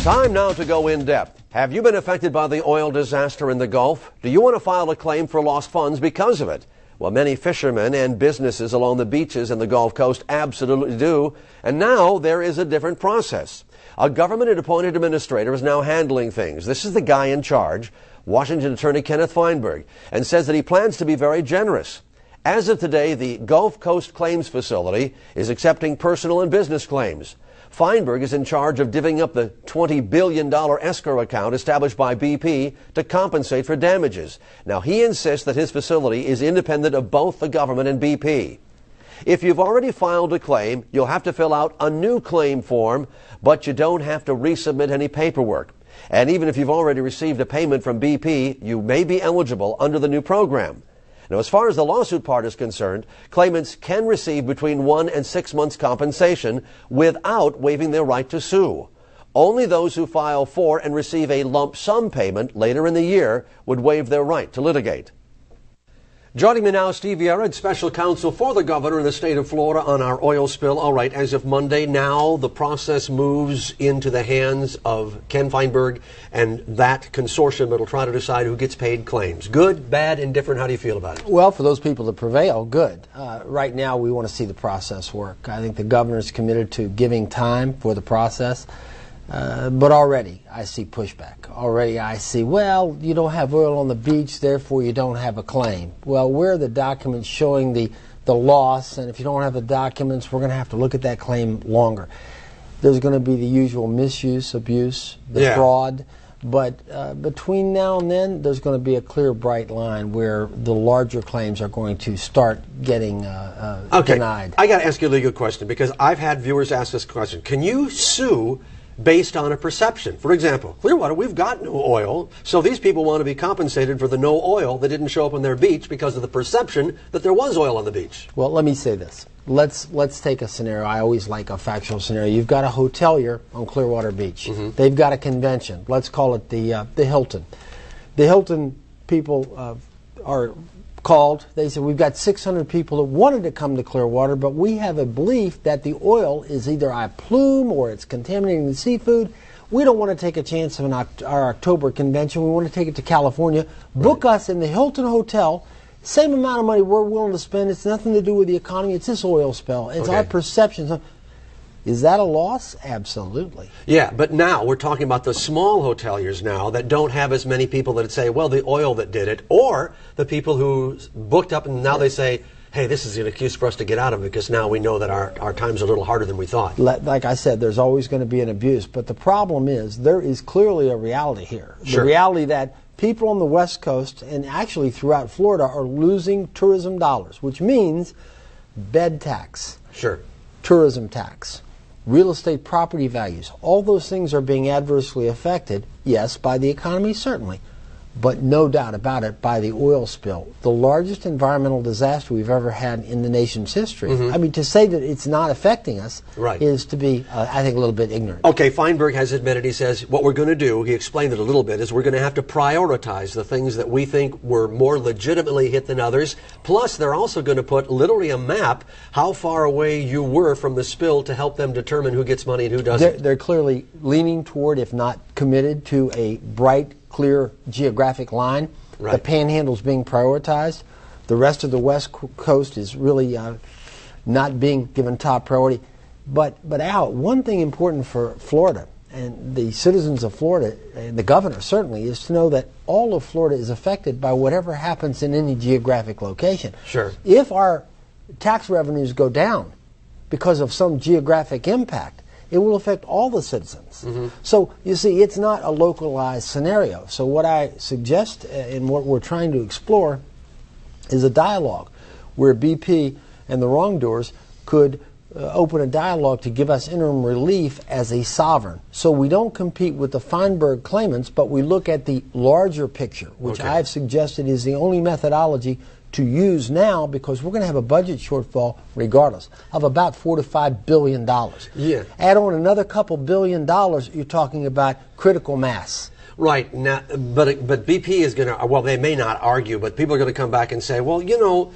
Time now to go in depth. Have you been affected by the oil disaster in the Gulf? Do you want to file a claim for lost funds because of it? Well, many fishermen and businesses along the beaches and the Gulf Coast absolutely do. And now there is a different process. A government-appointed administrator is now handling things. This is the guy in charge, Washington Attorney Kenneth Feinberg, and says that he plans to be very generous. As of today, the Gulf Coast Claims Facility is accepting personal and business claims. Feinberg is in charge of divvying up the $20 billion escrow account established by BP to compensate for damages. Now, he insists that his facility is independent of both the government and BP. If you've already filed a claim, you'll have to fill out a new claim form, but you don't have to resubmit any paperwork. And even if you've already received a payment from BP, you may be eligible under the new program. Now, as far as the lawsuit part is concerned, claimants can receive between 1 and 6 months compensation without waiving their right to sue. Only those who file for and receive a lump sum payment later in the year would waive their right to litigate. Joining me now, Steve Yerrid, Special Counsel for the Governor in the state of Florida on our oil spill. All right, as of Monday, now the process moves into the hands of Ken Feinberg and that consortium that will try to decide who gets paid claims. Good, bad, indifferent? How do you feel about it? Well, for those people that prevail, good. Right now, we want to see the process work. I think the governor is committed to giving time for the process. But already I see pushback. Already I see, well, you don't have oil on the beach, therefore you don't have a claim. Well, where are the documents showing the loss? And if you don't have the documents, we're going to have to look at that claim longer. There's going to be the usual misuse, abuse, the fraud. But between now and then, there's going to be a clear, bright line where the larger claims are going to start getting denied. I got to ask you a legal question because I've had viewers ask this question. Can you sue based on a perception? For example, Clearwater, we've got no oil, so these people want to be compensated for the no oil that didn't show up on their beach because of the perception that there was oil on the beach. Well, let me say this. Let's take a scenario. I always like a factual scenario. You've got a hotelier on Clearwater Beach. Mm-hmm. They've got a convention. Let's call it the Hilton. The Hilton people are called. They said, we've got 600 people that wanted to come to Clearwater, but we have a belief that the oil is either a plume or it's contaminating the seafood. We don't want to take a chance of our October convention. We want to take it to California. Book us in the Hilton Hotel. Same amount of money we're willing to spend. It's nothing to do with the economy. It's this oil spill. It's our perceptions. Is that a loss? Absolutely. Yeah, but now we're talking about the small hoteliers now that don't have as many people that say, well, the oil that did it, or the people who booked up and now they say, hey, this is an excuse for us to get out of it because now we know that our time's a little harder than we thought. Like I said, there's always going to be an abuse, but the problem is there is clearly a reality here. Sure. The reality that people on the West Coast and actually throughout Florida are losing tourism dollars, which means bed tax, tourism tax, real estate property values. All those things are being adversely affected, yes, by the economy, certainly, but no doubt about it, by the oil spill, the largest environmental disaster we've ever had in the nation's history. Mm-hmm. I mean, to say that it's not affecting us is to be, I think, a little bit ignorant. Okay, Feinberg has admitted, he says, what we're going to do, he explained it a little bit, is we're going to have to prioritize the things that we think were more legitimately hit than others. Plus, they're also going to put literally a map how far away you were from the spill to help them determine who gets money and who doesn't. They're clearly leaning toward, if not committed, to a bright, clear geographic line. The Panhandle's being prioritized. The rest of the West Coast is really not being given top priority. But Al, one thing important for Florida and the citizens of Florida, and the governor certainly, is to know that all of Florida is affected by whatever happens in any geographic location. Sure. If our tax revenues go down because of some geographic impact, it will affect all the citizens. Mm-hmm. So, you see, it's not a localized scenario. So what I suggest and what we're trying to explore is a dialogue where BP and the wrongdoers could open a dialogue to give us interim relief as a sovereign. So we don't compete with the Feinberg claimants, but we look at the larger picture, which I've suggested is the only methodology to use now, because we're going to have a budget shortfall regardless of about $4 to $5 billion. Yeah. Add on another couple $1 billion, you're talking about critical mass. Right. Now, but BP is going to, well, they may not argue, but people are going to come back and say, well, you know,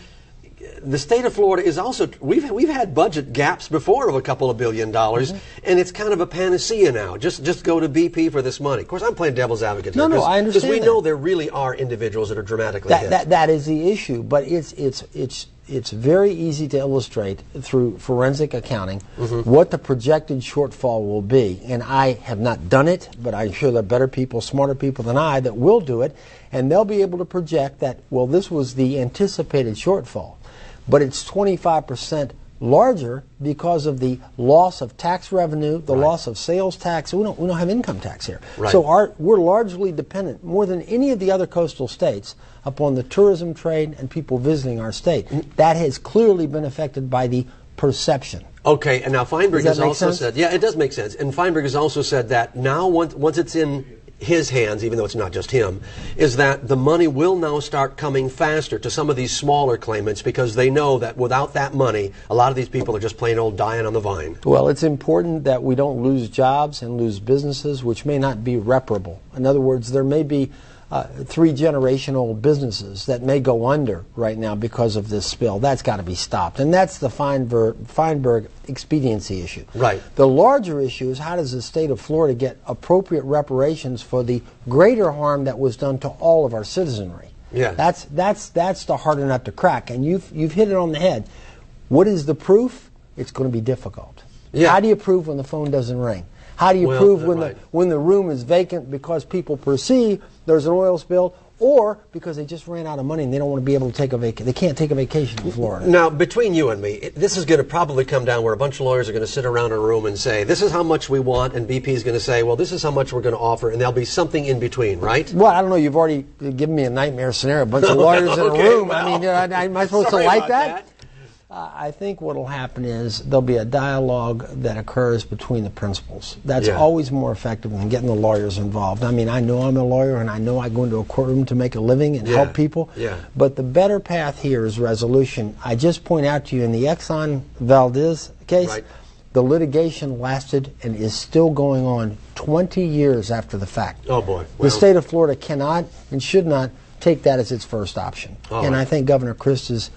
the state of Florida is also, we've had budget gaps before of a couple of $1 billion, and it's kind of a panacea now. Just go to BP for this money. Of course, I'm playing devil's advocate here. No, I understand. Because we know there really are individuals that are dramatically hit. That is the issue, but it's very easy to illustrate through forensic accounting what the projected shortfall will be. And I have not done it, but I'm sure there are better people, smarter people than I that will do it, and they'll be able to project that, well, this was the anticipated shortfall, but it's 25% larger because of the loss of tax revenue, the loss of sales tax. We don't have income tax here. So we're largely dependent, more than any of the other coastal states, upon the tourism trade and people visiting our state. That has clearly been affected by the perception. Okay, and now Feinberg has also sense? said, yeah, it does make sense. And Feinberg has also said that now once it's in his hands, even though it's not just him, is that the money will now start coming faster to some of these smaller claimants because they know that without that money, a lot of these people are just plain old dying on the vine. Well, it's important that we don't lose jobs and lose businesses which may not be reparable. In other words, there may be 3-generational businesses that may go under right now because of this spill. That's got to be stopped. And that's the Feinberg expediency issue. Right. The larger issue is how does the state of Florida get appropriate reparations for the greater harm that was done to all of our citizenry? Yeah. That's the harder nut to crack. And you've hit it on the head. What is the proof? It's going to be difficult. Yeah. How do you prove when the phone doesn't ring? How do you prove when the room is vacant because people perceive there's an oil spill, or because they just ran out of money and they don't want to be able to take a vacation? They can't take a vacation in Florida. Now, between you and me, this is going to probably come down where a bunch of lawyers are going to sit around in a room and say, this is how much we want, and BP is going to say, well, this is how much we're going to offer, and there'll be something in between, right? Well, I don't know. You've already given me a nightmare scenario. A bunch of lawyers in a room. Well, I mean, am I supposed to like that? that? I think what will happen is there'll be a dialogue that occurs between the principals. That's always more effective than getting the lawyers involved. I mean, I know I'm a lawyer, and I know I go into a courtroom to make a living and help people. Yeah. But the better path here is resolution. I just point out to you in the Exxon Valdez case, the litigation lasted and is still going on 20 years after the fact. Oh, boy. Well, the state of Florida cannot and should not take that as its first option. And I think Governor Crist is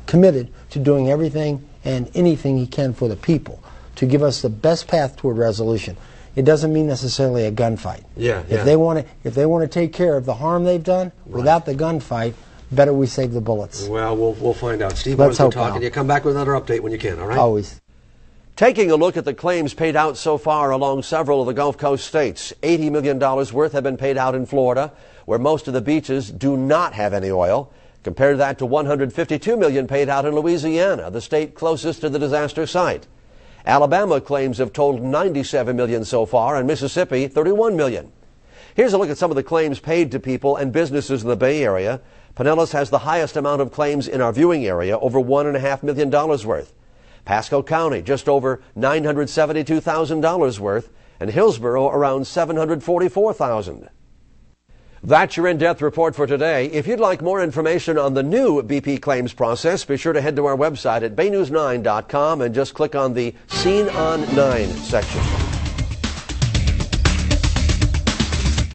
committed to doing everything and anything he can for the people to give us the best path toward resolution. It doesn't mean necessarily a gunfight. If they want to take care of the harm they've done without the gunfight, better we save the bullets. Well, we'll find out. Steve, let's hope talking. You come back with another update when you can. All right. Always. Taking a look at the claims paid out so far along several of the Gulf Coast states, $80 million worth have been paid out in Florida, where most of the beaches do not have any oil. Compare that to $152 million paid out in Louisiana, the state closest to the disaster site. Alabama claims have totaled $97 million so far, and Mississippi $31 million. Here's a look at some of the claims paid to people and businesses in the Bay Area. Pinellas has the highest amount of claims in our viewing area, over $1.5 million worth. Pasco County, just over $972,000 worth, and Hillsborough around $744,000. That's your in-depth report for today. If you'd like more information on the new BP claims process, be sure to head to our website at baynews9.com and just click on the Scene on 9 section.